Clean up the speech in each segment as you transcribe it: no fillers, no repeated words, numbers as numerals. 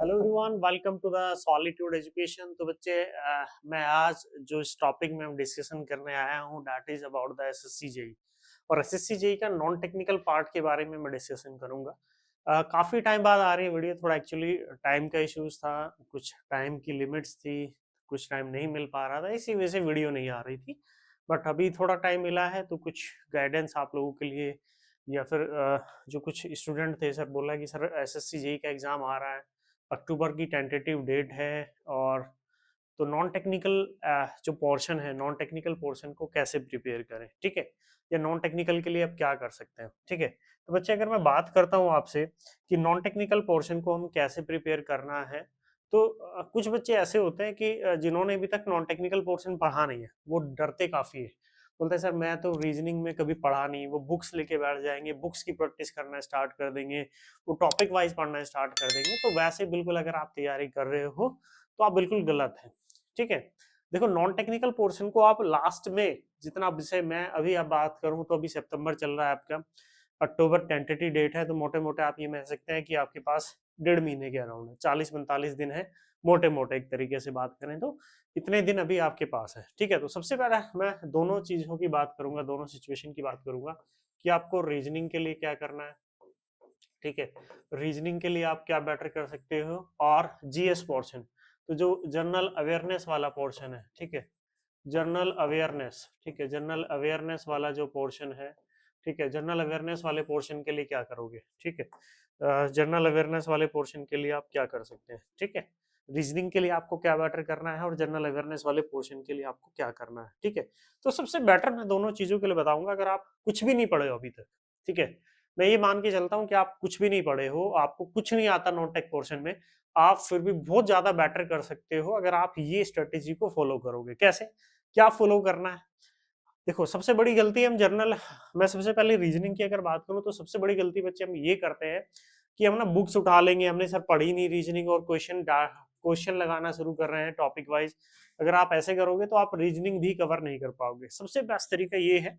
Hello everyone, welcome to the solitude education. तो बच्चे मैं आज जो इस टॉपिक में हम डिस्कशन करने आया हूँ that is about the SSC JE. और एसएससी जेई का नॉन टेक्निकल पार्ट के बारे में मैं डिस्कशन करूंगा। काफी टाइम बाद आ रही है वीडियो, थोड़ा एक्चुअली टाइम का इश्यूज था, कुछ टाइम की लिमिट्स थी, कुछ टाइम नहीं मिल पा रहा था, इसी वजह से वीडियो नहीं आ रही थी। बट अभी थोड़ा टाइम मिला है तो कुछ गाइडेंस आप लोगों के लिए, या फिर जो कुछ स्टूडेंट थे, सर बोला कि सर एसएससी जेई का एग्जाम आ रहा है, अक्टूबर की टेंटेटिव डेट है। और तो नॉन टेक्निकल जो पोर्शन है, नॉन टेक्निकल पोर्शन को कैसे प्रिपेयर करें, ठीक है, या नॉन टेक्निकल के लिए अब क्या कर सकते हैं, ठीक है। तो बच्चे अगर मैं बात करता हूँ आपसे कि नॉन टेक्निकल पोर्शन को हम कैसे प्रिपेयर करना है, तो कुछ बच्चे ऐसे होते हैं कि जिन्होंने अभी तक नॉन टेक्निकल पोर्शन पढ़ा नहीं है, वो डरते काफी है। बोलते हैं सर मैं तो रीजनिंग में कभी पढ़ा नहीं, वो बुक्स लेके बैठ जाएंगे, बुक्स की प्रैक्टिस करना स्टार्ट कर देंगे, वो टॉपिक वाइज पढ़ना स्टार्ट कर देंगे। तो वैसे बिल्कुल अगर आप तैयारी कर रहे हो तो आप बिल्कुल गलत है, ठीक है। देखो नॉन टेक्निकल पोर्शन को आप लास्ट में जितना विषय, मैं अभी आप बात करूं तो अभी सितंबर चल रहा है आपका, अक्टूबर टेंटेटिव डेट है, तो मोटे मोटे आप ये कह सकते हैं कि आपके पास 1.5 महीने के अराउंड है, 40-45 दिन है, मोटे मोटे एक तरीके से बात करें तो इतने दिन अभी आपके पास है, ठीक है। तो सबसे पहले मैं दोनों चीजों की बात करूंगा, दोनों सिचुएशन की बात करूंगा कि आपको रीजनिंग के लिए क्या करना है, ठीक है। रीजनिंग के लिए आप क्या बेटर कर सकते हो, और जीएस पोर्शन, तो जो जनरल अवेयरनेस वाला पोर्शन है, ठीक है, जनरल अवेयरनेस, ठीक है, जनरल अवेयरनेस वाला जो पोर्शन है, ठीक है, जनरल अवेयरनेस वाले पोर्शन के लिए क्या करोगे, ठीक है। जनरल अवेयरनेस वाले पोर्शन के लिए आप क्या कर सकते हैं, ठीक है। रीजनिंग के लिए आपको क्या बेटर करना है, और जनरल अवेयरनेस वाले पोर्शन के लिए आपको क्या करना है, ठीक है। तो सबसे बेटर मैं दोनों चीजों के लिए बताऊंगा। अगर आप कुछ भी नहीं पढ़े हो अभी तक, ठीक है, मैं ये मान के चलता हूँ कि आप कुछ भी नहीं पढ़े हो, आपको कुछ नहीं आता नॉन टेक पोर्शन में, आप फिर भी बहुत ज्यादा बेटर कर सकते हो अगर आप ये स्ट्रेटेजी को फॉलो करोगे। कैसे, क्या फॉलो करना है? देखो सबसे बड़ी गलती हम जर्नल, मैं सबसे पहले रीजनिंग की अगर बात करूं तो सबसे बड़ी गलती बच्चे हम ये करते हैं कि हम ना बुक्स उठा लेंगे, हमने सर पढ़ी नहीं रीजनिंग, और क्वेश्चन लगाना शुरू कर रहे हैं टॉपिक वाइज। अगर आप ऐसे करोगे तो आप रीजनिंग भी कवर नहीं कर पाओगे। सबसे बेस्ट तरीका ये है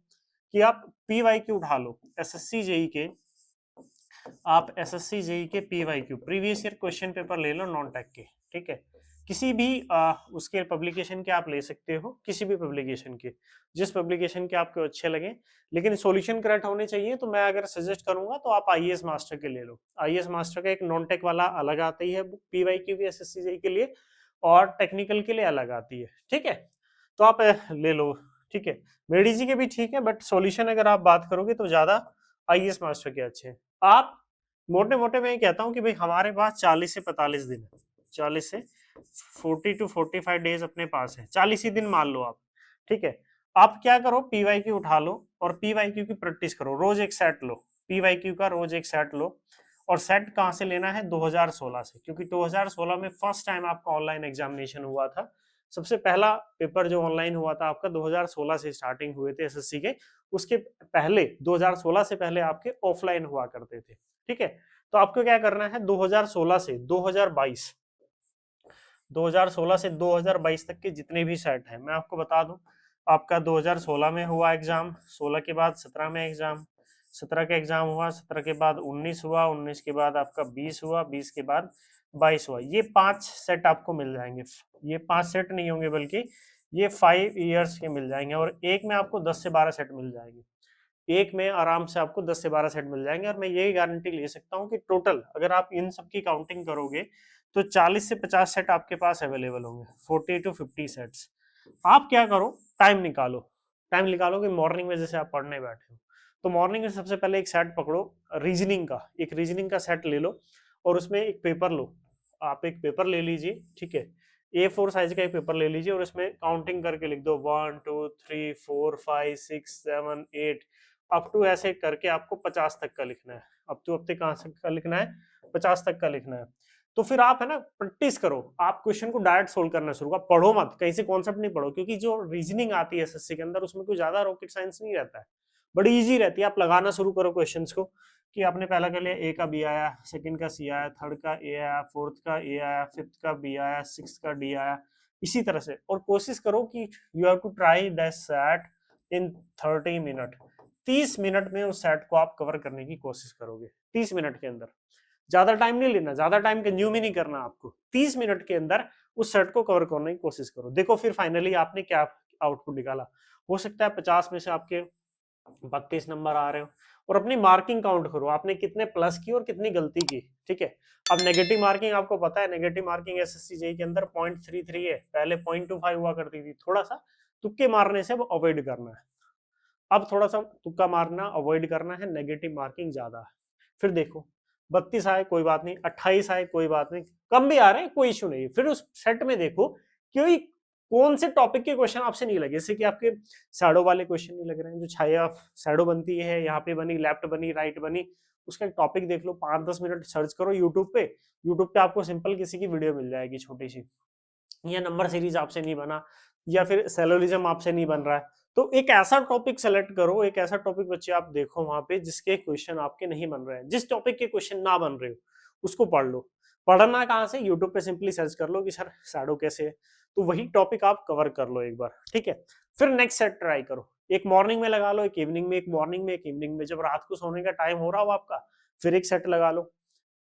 कि आप पीवाई क्यू उठा लो, एसएससी जेई के, आप एसएससी जेई के PYQ previous year question paper ले लो नॉन टेक के, ठीक है। किसी भी उसके पब्लिकेशन के आप ले सकते हो, किसी भी पब्लिकेशन के, जिस पब्लिकेशन के आपको अच्छे लगे, लेकिन सॉल्यूशन करेक्ट होने चाहिए। तो मैं अगर सजेस्ट करूंगा तो आप आईएएस मास्टर के ले लो। आईएएस मास्टर का एक नॉन टेक वाला अलग आती है पीवाईक्यू भी एसएससी जेई के लिए, और टेक्निकल के लिए अलग आती है, ठीक है। तो आप ले लो, ठीक है। मेडीजी के भी ठीक है, बट सॉल्यूशन अगर आप बात करोगे तो ज्यादा आईएएस मास्टर के अच्छे हैं। आप मोटे मोटे मैं ये कहता हूँ कि भाई हमारे पास 40 से 45 दिन है, 40 से 45 डेज अपने पास है, 40 ही दिन मान लो आप, ठीक है। आप क्या करो, पीवाईक्यू उठा लो और पीवाईक्यू की प्रैक्टिस करो, रोज एक सेट लो, पीवाईक्यू का रोज एक सेट लो। और सेट कहाँ से लेना है, 2016 से, क्योंकि 2016 में फर्स्ट टाइम आपका ऑनलाइन एग्जामिनेशन हुआ था। सबसे पहला पेपर जो ऑनलाइन हुआ था आपका 2016 से स्टार्टिंग हुए थे एसएससी के। उसके पहले 2016 से पहले आपके ऑफलाइन हुआ करते थे, ठीक है। तो आपको क्या करना है, 2016 से 2022, 2016 से 2022 तक के जितने भी सेट हैं मैं आपको बता दूं। आपका 2016 में हुआ एग्जाम, 16 के बाद 17 में एग्जाम, 17 का एग्जाम हुआ, 17 के बाद 19 हुआ, 19 के बाद आपका 20 हुआ, 20 के बाद 22 हुआ। ये 5 सेट आपको मिल जाएंगे। ये 5 सेट नहीं होंगे, बल्कि ये 5 ईयर्स के मिल जाएंगे, और एक में आपको 10 से 12 सेट मिल जाएंगे। एक में आराम से आपको 10 से 12 सेट मिल जाएंगे। और मैं यही गारंटी ले सकता हूँ कि टोटल अगर आप इन सब की काउंटिंग करोगे तो 40 से 50 सेट आपके पास अवेलेबल होंगे, 40 to 50 सेट्स। आप क्या करो, टाइम निकालो, टाइम निकालो कि मॉर्निंग में जैसे आप पढ़ने बैठे हो, तो मॉर्निंग में सबसे पहले एक सेट पकड़ो, रीजनिंग का एक रीजनिंग का सेट ले लो, और उसमें एक पेपर लो। आप एक पेपर ले लीजिए, ठीक है, A4 साइज का एक पेपर ले लीजिए, और उसमें काउंटिंग करके लिख दो 1 2 3 4 5 6 7 8, अप टू ऐसे करके आपको 50 तक का लिखना है। अप टू अब तक कहाँ तक का लिखना है, 50 तक का लिखना है। तो फिर आप है ना प्रैक्टिस करो, आप क्वेश्चन को डायरेक्ट सोल्व करना शुरू करो, पढ़ो मत, कहीं से कॉन्सेप्ट नहीं पढ़ो, क्योंकि जो रीजनिंग आती है एसएससी के अंदर उसमें कोई ज्यादा रॉकेट साइंस नहीं रहता है, बड़ी इजी रहती है। आप लगाना शुरू करो क्वेश्चंस को, कि आपने पहला कर लिया, ए का बी आया, सेकंड का सी आया, थर्ड का ए आया, फोर्थ का ए आया, फिफ्थ का बी आया, सिक्स का डी आया, इसी तरह से। और कोशिश करो कि you have to try that set in 30 minute, 30 minute में उस सेट को आप कवर करने की कोशिश करोगे, 30 मिनट के अंदर। ज्यादा टाइम नहीं लेना, ज्यादा टाइम कंज्यूम ही नहीं करना आपको, 30 मिनट के अंदर उस सेट को कवर करने की कोशिश करो। देखो फिर फाइनली आपने क्या आउटपुट निकाला। हो सकता है 50 में से आपके 32 नंबर आ रहे हो, और अपनी मार्किंग काउंट करो, आपने कितने प्लस की और कितनी गलती की। ठीक है, अब नेगेटिव मार्किंग आपको पता है, नेगेटिव मार्किंग एसएससी जेईई के अंदर 0.33 है, पहले 0.25 हुआ करती थी। थोड़ा सा तुक्के मारने से अब अवॉइड करना है, अब थोड़ा सा तुक्का मारना अवॉइड करना है, नेगेटिव मार्किंग ज्यादा है। फिर देखो 32 आए कोई बात नहीं, 28 आए कोई बात नहीं, कम भी आ रहे हैं कोई इशू नहीं। फिर उस सेट में देखो कि कौन से टॉपिक के क्वेश्चन आपसे नहीं लगे, जैसे कि आपके शैडो वाले क्वेश्चन नहीं लग रहे हैं, जो छाया शैडो बनती है, यहाँ पे बनी, लेफ्ट बनी, राइट बनी, उसका एक टॉपिक देख लो, 5-10 मिनट सर्च करो यूट्यूब पे, यूट्यूब पे आपको सिंपल किसी की वीडियो मिल जाएगी छोटी सी, या नंबर सीरीज आपसे नहीं बना, या फिर सेलोलिज्म आपसे नहीं बन रहा है, तो एक ऐसा टॉपिक सेलेक्ट करो, एक ऐसा टॉपिक बच्चे आप देखो वहां पे जिसके क्वेश्चन आपके नहीं बन रहे हैं, जिस टॉपिक के क्वेश्चन ना बन रहे हो उसको पढ़ लो। पढ़ना कहाँ से, यूट्यूब पे सिंपली सर्च कर लो कि सर शैडो कैसे है, तो वही टॉपिक आप कवर कर लो एक बार। ठीक है, फिर नेक्स्ट सेट ट्राई करो, एक मॉर्निंग में लगा लो, एक इवनिंग में, एक मॉर्निंग में, एक इवनिंग में, जब रात को सोने का टाइम हो रहा हो आपका, फिर एक सेट लगा लो,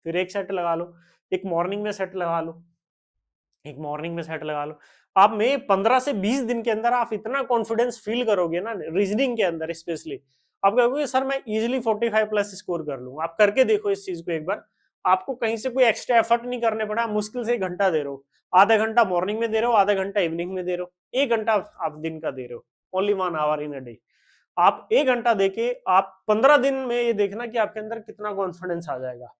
फिर एक सेट लगा लो, एक मॉर्निंग में सेट लगा लो, एक मॉर्निंग में सेट लगा लो। आप में 15 से 20 दिन के अंदर आप इतना कॉन्फिडेंस फील करोगे ना रीजनिंग के अंदर स्पेशली, आप कहोगे सर मैं इजीली 45 प्लस स्कोर कर लूंगा। आप करके देखो इस चीज को एक बार, आपको कहीं से कोई एक्स्ट्रा एफर्ट नहीं करने पड़ा, मुश्किल से 1 घंटा दे रहे हो, आधा घंटा मॉर्निंग में दे रहे हो, आधा घंटा इवनिंग में दे रहे हो, 1 घंटा आप दिन का दे रहे हो, only 1 hour in a day. आप 1 घंटा देके आप 15 दिन में ये देखना कि आपके अंदर कितना कॉन्फिडेंस आ जाएगा।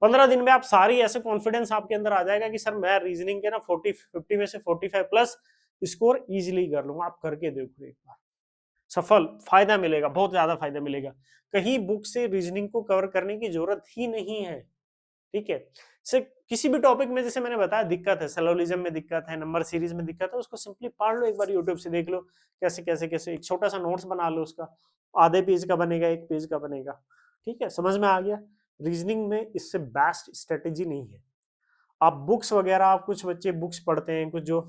15 दिन में आप सारी ऐसे कॉन्फिडेंस आपके अंदर आ जाएगा कि सर मैं रीजनिंग के ना 50 में से 45 प्लस स्कोर इजीली कर लूंगा। आप करके देखो एक बार, सफल फायदा मिलेगा, बहुत ज्यादा फायदा मिलेगा, कहीं बुक से रीजनिंग को कवर करने की जरूरत ही नहीं है। ठीक है, से किसी भी टॉपिक में जैसे मैंने बताया दिक्कत है, सेलोलिज्म में दिक्कत है, नंबर सीरीज में दिक्कत है, उसको सिंपली पढ़ लो एक बार, यूट्यूब से देख लो कैसे कैसे कैसे, एक छोटा सा नोट्स बना लो उसका, आधे पेज का बनेगा, 1 पेज का बनेगा। ठीक है, समझ में आ गया। रीजनिंग में इससे बेस्ट स्ट्रेटेजी नहीं है। आप बुक्स वगैरह, आप कुछ बच्चे बुक्स पढ़ते हैं, कुछ जो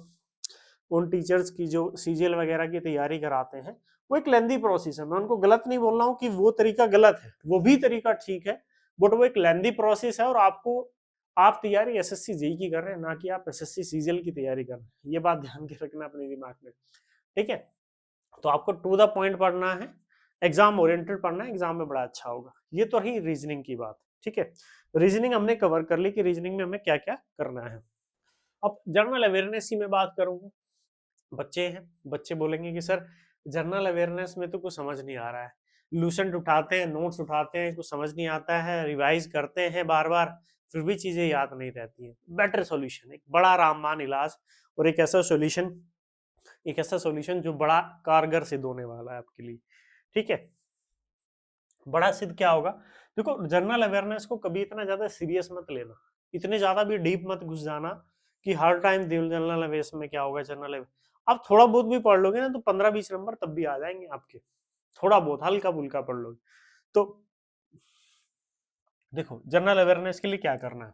उन टीचर्स की जो सीजीएल वगैरह की तैयारी कराते हैं, वो एक लेंदी प्रोसेस है। मैं उनको गलत नहीं बोल रहा हूँ कि वो तरीका गलत है, वो भी तरीका ठीक है, बट वो एक लेंदी प्रोसेस है, और आपको, आप तैयारी एसएससी जेईई की कर रहे हैं, ना कि आप एसएससी सीजीएल की तैयारी कर रहे हैं। ये बात ध्यान के रखना अपने दिमाग में। ठीक है, तो आपको टू द पॉइंट पढ़ना है, एग्जाम ओरिएंटेड पढ़ना है, एग्जाम में बड़ा अच्छा होगा। ये तो रही रीजनिंग की बात। ठीक है, रीजनिंग हमने कवर कर ली कि रीजनिंग में हमें क्या क्या करना है। अब जनरल अवेयरनेस की मैं बात करूंगा। बच्चे हैं, बच्चे बोलेंगे कि सर जनरल अवेयरनेस में तो कुछ समझ नहीं आ रहा है, लूसेंट उठाते हैं, नोट्स उठाते हैं, कुछ समझ नहीं आता है, रिवाइज करते हैं बार बार, फिर भी चीजें याद नहीं रहती हैं। बेटर सॉल्यूशन, एक बड़ा रामबाण इलाज, और एक ऐसा सॉल्यूशन, एक ऐसा सॉल्यूशन जो बड़ा कारगर सिद्ध होने वाला है आपके लिए। ठीक है, बड़ा सिद्ध क्या होगा, देखो जनरल अवेयरनेस को कभी इतना ज्यादा सीरियस मत लेना, इतने ज्यादा भी डीप मत घुस जाना कि हर टाइम जनरल अवेयरनेस में क्या होगा, जनरल आप थोड़ा बहुत भी पढ़ लोगे ना तो 15-20 नंबर तब भी आ जाएंगे आपके, थोड़ा बहुत हल्का फुल्का पढ़ लोगे तो। देखो जनरल अवेयरनेस के लिए क्या करना है,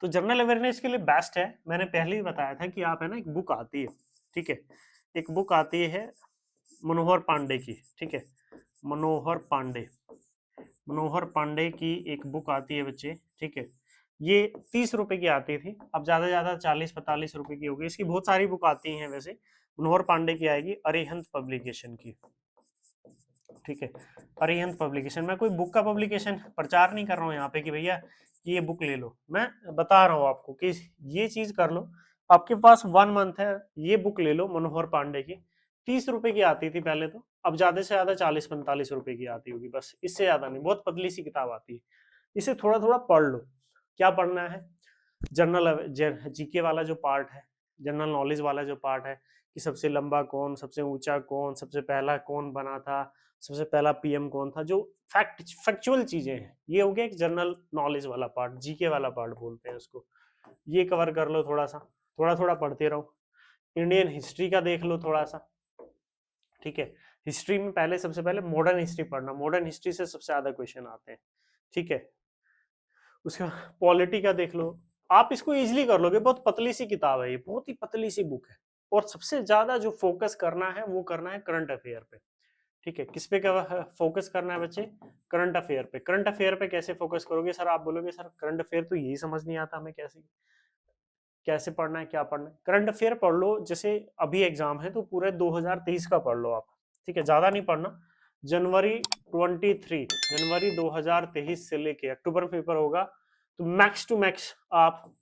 तो जनरल अवेयरनेस के लिए बेस्ट है, मैंने पहले ही बताया था कि आप है ना, एक बुक आती है, ठीक है, एक बुक आती है मनोहर पांडे की। ठीक है, मनोहर पांडे, मनोहर पांडे की एक बुक आती है बच्चे। ठीक है, ये 30 रुपए की आती थी, अब ज्यादा ज्यादा 40-45 रुपए की होगी। इसकी बहुत सारी बुक आती हैं वैसे, मनोहर पांडे की आएगी अरिहंत पब्लिकेशन की। ठीक है, अरिहंत पब्लिकेशन, मैं कोई बुक का पब्लिकेशन प्रचार नहीं कर रहा हूँ यहाँ पे कि भैया ये बुक ले लो, मैं बता रहा हूँ आपको कि ये चीज कर लो, आपके पास 1 मंथ है, ये बुक ले लो मनोहर पांडे की। 30 रुपए की आती थी पहले तो, अब ज्यादा से ज्यादा 40-45 रुपए की आती होगी, बस इससे ज्यादा नहीं, बहुत पतली सी किताब आती है। इसे थोड़ा थोड़ा पढ़ लो। क्या पढ़ना है, जनरल जीके वाला जो पार्ट है, जनरल नॉलेज वाला जो पार्ट है, कि सबसे लंबा कौन, सबसे ऊंचा कौन, सबसे पहला कौन बना था, सबसे पहला पीएम कौन था, जो फैक्चुअल चीजें हैं, ये हो गया एक जनरल नॉलेज वाला पार्ट, जीके वाला पार्ट बोलते हैं उसको। ये कवर कर लो थोड़ा सा, थोड़ा थोड़ा पढ़ते रहो। इंडियन हिस्ट्री का देख लो थोड़ा सा। ठीक है, हिस्ट्री में पहले, सबसे पहले मॉडर्न हिस्ट्री पढ़ना, मॉडर्न हिस्ट्री से सबसे ज्यादा क्वेश्चन आते हैं। ठीक है, उसके बाद पॉलिटी का देख लो, आप इसको इजीली कर लोगे, बहुत पतली सी किताब है ये, बहुत ही पतली सी बुक है, और सबसे ज्यादा जो फोकस करना है वो करना है करंट अफेयर पे। ठीक है, किस पे फोकस करना है बच्चे? करंट अफेयर पे। करंट अफेयर पे कैसे फोकस करोगे सर? आप बोलोगे सर करंट अफेयर तो यही समझ नहीं आता हमें, कैसे कैसे पढ़ना है, क्या पढ़ना है? करंट अफेयर पढ़ लो, जैसे अभी एग्जाम है तो पूरे 2023 का पढ़ लो आप, ठीक है, ज्यादा नहीं पढ़ना। जनवरी 2023 से लेके अक्टूबर में पेपर होगा, तो मैक्स टू मैक्स आप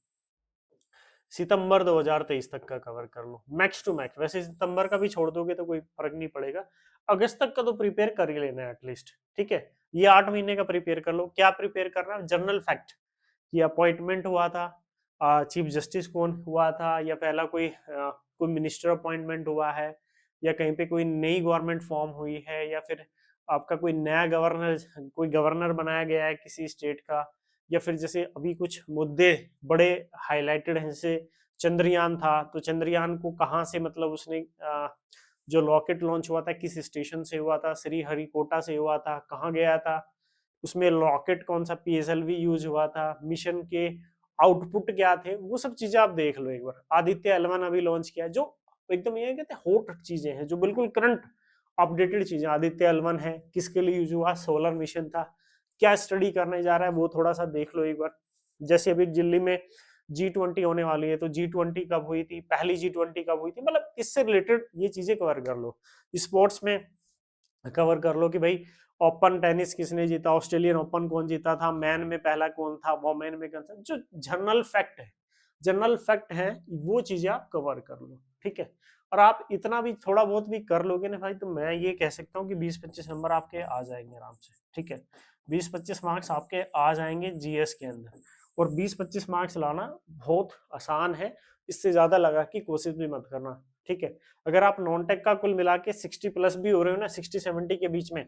सितंबर 2023 तक का कवर कर लो, मैक्स टू मैक्स। वैसे सितंबर का भी छोड़ दोगे तो कोई फर्क नहीं पड़ेगा, अगस्त तक का तो प्रिपेयर कर ही लेना है एटलीस्ट, ठीक है। ये 8 महीने का प्रिपेयर कर लो। क्या प्रिपेयर करना है? जनरल फैक्ट, कि अपॉइंटमेंट हुआ था, चीफ जस्टिस कौन हुआ था, या पहला कोई मिनिस्टर अपॉइंटमेंट हुआ है, या कहीं पे कोई नई गवर्नमेंट फॉर्म हुई है, या फिर आपका कोई गवर्नर बनाया गया है किसी स्टेट का, या फिर जैसे अभी कुछ मुद्दे बड़े हाईलाइटेड हैं, जैसे चंद्रयान था, तो चंद्रयान को कहाँ से, मतलब उसने जो रॉकेट लॉन्च हुआ था किस स्टेशन से हुआ था? श्रीहरिकोटा से हुआ था। कहाँ गया था? उसमें रॉकेट कौन सा पीएसएलवी यूज हुआ था? मिशन के आउटपुट क्या थे? वो सब चीजें आप देख लो एक बार। आदित्य एल1 अभी लॉन्च किया, जो एकदम ये कहते हैं हॉट चीजें हैं, जो बिल्कुल करंट अपडेटेड चीजें। आदित्य एल1 है, किसके लिए यूज हुआ? सोलर मिशन था। क्या स्टडी करने जा रहा है वो थोड़ा सा देख लो एक बार। जैसे अभी दिल्ली में G20 होने वाली है, तो G20 कब हुई थी, पहली G20 कब हुई थी, मतलब इससे रिलेटेड ये चीजें कवर कर लो। स्पोर्ट्स में कवर कर लो कि भाई ओपन टेनिस किसने जीता, ऑस्ट्रेलियन ओपन कौन जीता था, मैन में पहला कौन था, वोमेन में कौन था, जो जनरल फैक्ट है वो चीजें आप कवर कर लो, ठीक है। और आप इतना भी थोड़ा बहुत भी कर लोगे ना भाई, तो मैं ये कह सकता हूँ कि 20-25 नंबर आपके आ जाएंगे आराम से, ठीक है। 20-25 मार्क्स आपके आ जाएंगे जीएस के अंदर, और 20-25 मार्क्स लाना बहुत आसान है, इससे ज्यादा लगा कि कोशिश भी मत करना, ठीक है। अगर आप नॉन टेक का कुल मिला के 60 प्लस भी हो रहे हो ना, 60-70 के बीच में,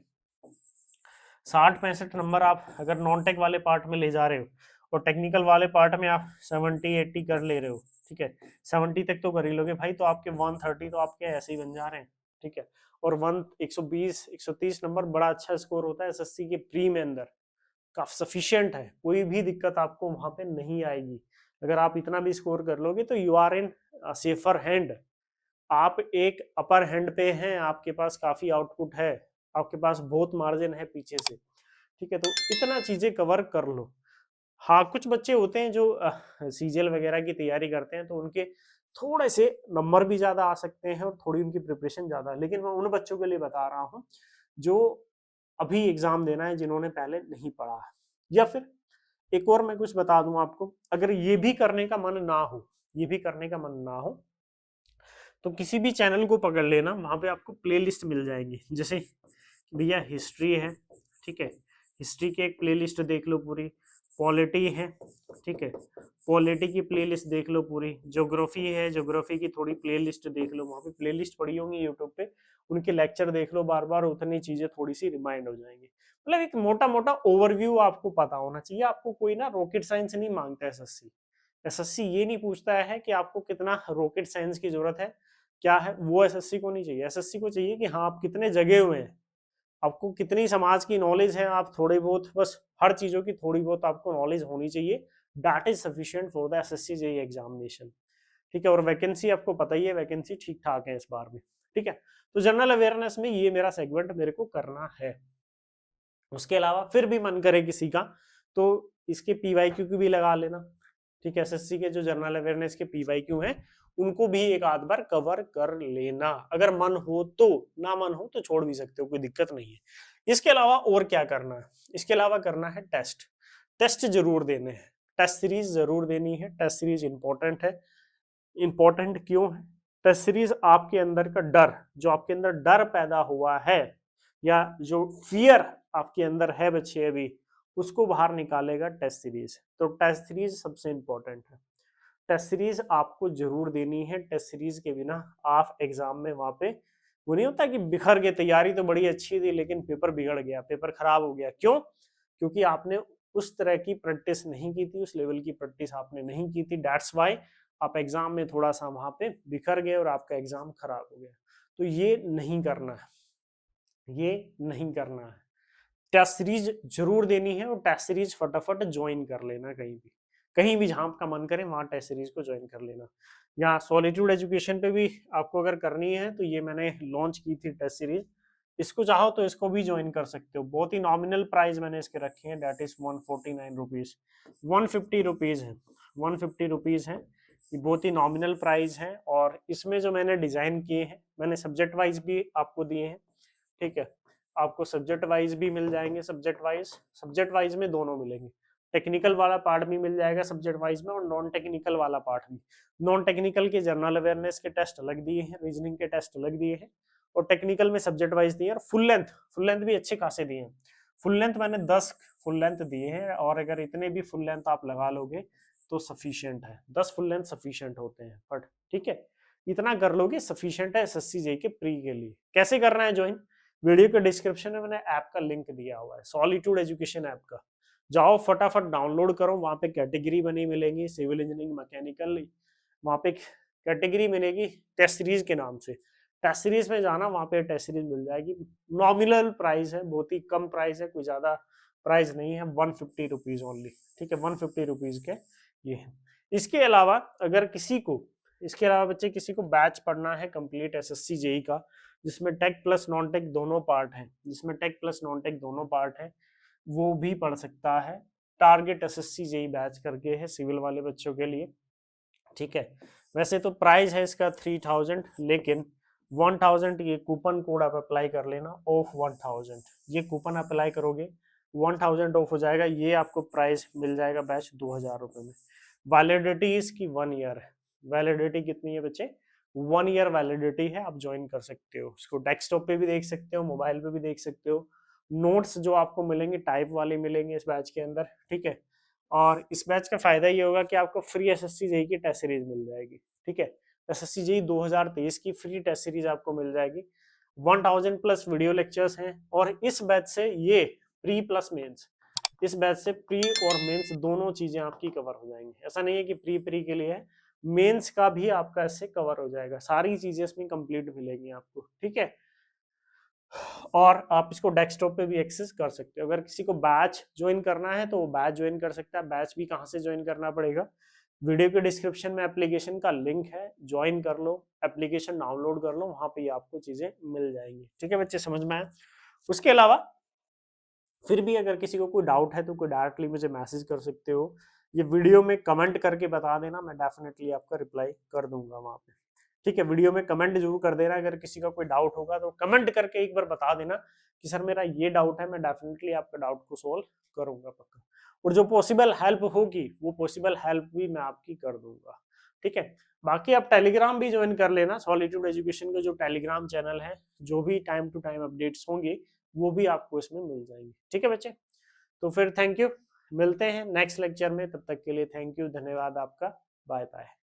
60-65 नंबर आप अगर नॉन टेक वाले पार्ट में ले जा रहे हो, और टेक्निकल वाले पार्ट में आप 70-80 कर ले रहे हो, ठीक है, 70 तक तो कर ही लोगे भाई, तो आपके 130 तो आपके ऐसे ही बन जा रहे हैं, ठीक है। और 120-130 नंबर बड़ा अच्छा स्कोर होता है एसएससी के प्री में अंदर, काफी सफिशियंट है, कोई भी दिक्कत आपको वहां पे नहीं आएगी। अगर आप इतना भी स्कोर कर लोगे तो you are in safer hand, आप एक अपर हैंड पे हैं, आपके पास काफी आउटपुट है, आपके पास बहुत मार्जिन है पीछे से, ठीक है। तो इतना चीजें कवर कर लो। हाँ, कुछ बच्चे होते हैं जो सीजीएल वगैरह की तैयारी करते हैं, तो उनके थोड़े से नंबर भी ज्यादा आ सकते हैं और थोड़ी उनकी प्रिपरेशन ज्यादा है, लेकिन मैं उन बच्चों के लिए बता रहा हूँ जो अभी एग्जाम देना है, जिन्होंने पहले नहीं पढ़ा है। या फिर एक और मैं कुछ बता दूं आपको, अगर ये भी करने का मन ना हो, ये भी करने का मन ना हो, तो किसी भी चैनल को पकड़ लेना, वहां पे आपको प्लेलिस्ट मिल जाएंगी। जैसे भैया हिस्ट्री है, ठीक है, हिस्ट्री की एक प्लेलिस्ट देख लो पूरी, पॉलिटी है, ठीक है, पॉलिटी की प्लेलिस्ट देख लो पूरी, ज्योग्राफी है, ज्योग्राफी की थोड़ी प्लेलिस्ट देख लो, वहां पे प्लेलिस्ट पड़ी होंगी यूट्यूब पे, उनके लेक्चर देख लो बार बार, उतनी चीजें थोड़ी सी रिमाइंड हो जाएंगी। मतलब एक मोटा मोटा ओवरव्यू आपको पता होना चाहिए। आपको कोई ना रॉकेट साइंस नहीं मांगता एसएससी। एसएससी ये नहीं पूछता है कि आपको कितना रॉकेट साइंस की जरूरत है, क्या है वो एसएससी को नहीं चाहिए। एसएससी को चाहिए कि हाँ आप कितने जगे हुए हैं, आपको कितनी समाज की नॉलेज है, आप थोड़े बहुत, बस हर चीजों की थोड़ी बहुत आपको नॉलेज होनी चाहिए। That is sufficient for the assessee JEE examination, ठीक है। और वैकेंसी आपको पता ही है, वैकेंसी ठीक ठाक है इस बार में, ठीक है। तो जनरल अवेयरनेस में ये मेरा सेगमेंट मेरे को करना है। उसके अलावा फिर भी मन करे किसी का, तो इसके पीवाईक्यू की भी लगा लेना, ठीक है। एसएससी के जो जनरल अवेयरनेस के पीवाईक्यू हैं, उनको भी एक आध बार कवर कर लेना, अगर मन हो तो। ना मन हो तो छोड़ भी सकते हो, कोई दिक्कत नहीं है। इसके अलावा और क्या करना है? इसके अलावा करना है टेस्ट। टेस्ट जरूर देने हैं, टेस्ट सीरीज जरूर देनी है। टेस्ट सीरीज इंपॉर्टेंट है। इंपॉर्टेंट क्यों है? टेस्ट सीरीज आपके अंदर का डर, जो आपके अंदर डर पैदा हुआ है, या जो फियर आपके अंदर है बच्चे अभी, उसको बाहर निकालेगा टेस्ट सीरीज। तो टेस्ट सीरीज सबसे इंपॉर्टेंट है। टेस्ट सीरीज आपको जरूर देनी है। टेस्ट सीरीज के बिना आप एग्जाम में वहां पे, वो नहीं होता कि बिखर गए, तैयारी तो बड़ी अच्छी थी लेकिन पेपर बिगड़ गया, पेपर खराब हो गया। क्यों? क्योंकि आपने उस तरह की प्रैक्टिस नहीं की थी, उस लेवल की प्रैक्टिस आपने नहीं की थी। दैट्स वाई आप एग्जाम में थोड़ा सा वहां पे बिखर गए और आपका एग्जाम खराब हो गया। तो ये नहीं करना है, ये नहीं करना है। टेस्ट सीरीज जरूर देनी है, और टेस्ट सीरीज फटाफट ज्वाइन कर लेना। कहीं भी जहां आपका मन करे वहां टेस्ट सीरीज को ज्वाइन कर लेना। या सॉलिट्यूड एजुकेशन पे भी आपको अगर करनी है, तो ये मैंने लॉन्च की थी टेस्ट सीरीज, इसको चाहो तो इसको भी ज्वाइन कर सकते हो। बहुत ही नॉमिनल प्राइस मैंने इसके रखे हैं, दैट इज 149 रुपीज, 150 रुपीज है, 150 रुपीज है। ये बहुत ही नॉमिनल प्राइस है। और इसमें जो मैंने डिजाइन किए हैं, मैंने सब्जेक्ट वाइज भी आपको दिए हैं, ठीक है। आपको सब्जेक्ट वाइज भी मिल जाएंगे, सब्जेक्ट वाइज में दोनों मिलेंगे। टेक्निकल वाला पार्ट भी मिल जाएगा सब्जेक्ट वाइज में, और नॉन टेक्निकल वाला पार्ट भी। नॉन टेक्निकल के जनरल अवेयरनेस के टेस्ट अलग दिए हैं, रीजनिंग के टेस्ट अलग दिए हैं, और टेक्निकल में सब्जेक्ट वाइज दिए हैं। और फुल लेंथ भी अच्छे खासे दिए हैं। फुल लेंथ मैंने 10 फुल लेंथ दिए हैं, और अगर इतने भी फुल लेंथ आप लगा लोगे तो सफिशियंट है। 10 फुल लेंथ सफिशियंट होते हैं, बट ठीक है, इतना कर लोगे सफिशियंट है एसएससी जेईई के प्री के लिए। कैसे करना है ज्वाइन? वीडियो के डिस्क्रिप्शन में मैंने ऐप का लिंक दिया हुआ है, सॉलिट्यूड एजुकेशन ऐप का। जाओ फटाफट डाउनलोड करो, वहां पे कैटेगरी बनी मिलेंगी, सिविल इंजीनियरिंग, मैकेनिकल, वहां पे कैटेगरी मिलेगी टेस्ट सीरीज के नाम से। टेस्ट सीरीज में जाना, वहां पे टेस्ट सीरीज मिल जाएगी। नॉमिनल प्राइस है, बहुत ही कम प्राइस है, कोई ज्यादा प्राइस नहीं है, 150 रुपीज ओनली, ठीक है, 150 रुपीज के ये है। इसके अलावा अगर किसी को, इसके अलावा बच्चे किसी को बैच पढ़ना है कंप्लीट एसएससी जेईई का, जिसमें टेक प्लस नॉन टेक दोनों पार्ट हैं, जिसमें टेक प्लस नॉन टेक दोनों पार्ट है, वो भी पढ़ सकता है। टारगेट एसएससी जेईई बैच करके है सिविल वाले बच्चों के लिए, ठीक है। वैसे तो प्राइस है इसका 3000, लेकिन 1000 ये कूपन कोड आप अप्लाई कर लेना, ऑफ 1000, ये कूपन अप्लाई करोगे 1000 ऑफ हो जाएगा। ये आपको प्राइस मिल जाएगा बैच 2000 रुपये में। वैलिडिटी इसकी 1 ईयर है। वैलिडिटी कितनी है बच्चे? 1 ईयर वैलिडिटी है, आप ज्वाइन कर सकते हो इसको। डेस्कटॉप पे भी देख सकते हो, मोबाइल पे भी देख सकते हो। नोट्स जो आपको मिलेंगे टाइप वाले मिलेंगे इस बैच के अंदर, ठीक है। और इस बैच का फायदा ये होगा कि आपको फ्री एसएससी जेईई की टेस्ट सीरीज मिल जाएगी, ठीक है। एसएससी जेईई 2023 की फ्री टेस्ट सीरीज आपको मिल जाएगी। 1000 प्लस वीडियो लेक्चर्स हैं, और इस बैच से ये प्री प्लस मेंस, इस बैच से प्री और मेंस दोनों चीजें आपकी कवर हो जाएंगी। ऐसा नहीं है कि प्री प्री के लिए है, मेंस का भी आपका इससे कवर हो जाएगा, सारी चीजें इसमें कंप्लीट मिलेंगी आपको, ठीक है। और आप इसको डेस्कटॉप पे भी एक्सेस कर सकते हो। अगर किसी को बैच ज्वाइन करना है तो वो बैच ज्वाइन कर सकता है। बैच भी कहाँ से ज्वाइन करना पड़ेगा? वीडियो के डिस्क्रिप्शन में एप्लीकेशन का लिंक है, ज्वाइन कर लो, एप्लीकेशन डाउनलोड कर लो, वहां पे आपको चीजें मिल जाएंगी, ठीक है बच्चे, समझ में आए? उसके अलावा फिर भी अगर किसी को कोई डाउट है तो कोई डायरेक्टली मुझे मैसेज कर सकते हो, ये वीडियो में कमेंट करके बता देना, मैं डेफिनेटली आपका रिप्लाई कर दूंगा वहां पे, ठीक है। वीडियो में कमेंट जरूर कर देना, अगर किसी का कोई डाउट होगा तो कमेंट करके एक बार बता देना कि सर मेरा ये डाउट है, मैं डेफिनेटली आपका डाउट को सोल्व करूंगा पक्का। और जो पॉसिबल हेल्प होगी वो पॉसिबल हेल्प भी मैं आपकी कर दूंगा, ठीक है। बाकी आप टेलीग्राम भी ज्वाइन कर लेना, सॉलिट्यूड एजुकेशन का जो टेलीग्राम चैनल है, जो भी टाइम टू टाइम अपडेट्स होंगे वो भी आपको इसमें मिल जाएंगी, ठीक है बच्चे। तो फिर थैंक यू, मिलते हैं नेक्स्ट लेक्चर में, तब तक के लिए थैंक यू, धन्यवाद आपका, बाय बाय।